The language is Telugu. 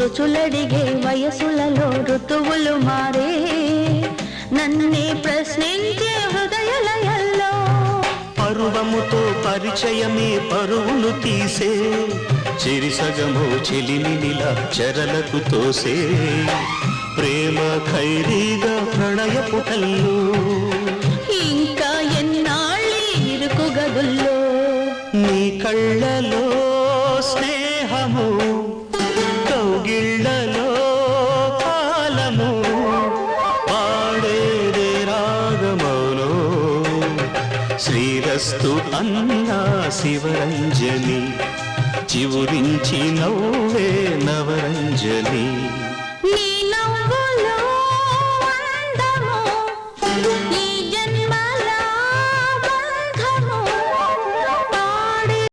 రుచులడిగే వయసులలో ఋతువులు మారే నన్నే ప్రశ్నించే హృదయలయల్లో పరువముతో పరిచయమే పరువులు తీసే చిరిసగము చెలిమినిలా చెరలకు తోసే ప్రేమ ఖైదీగా ప్రణయపు కల్లు ఇంకా ఎన్నాళ్ళి ఇరుకు గదుల్లో నీ కళ్ళలో స్నేహము కౌగిళ్ళలో కాలము పాడేదే రాగమౌను శ్రీరస్తు అన్నా శివరంజని చివురించి నవ్వే నవరంజని నీ నవ్వు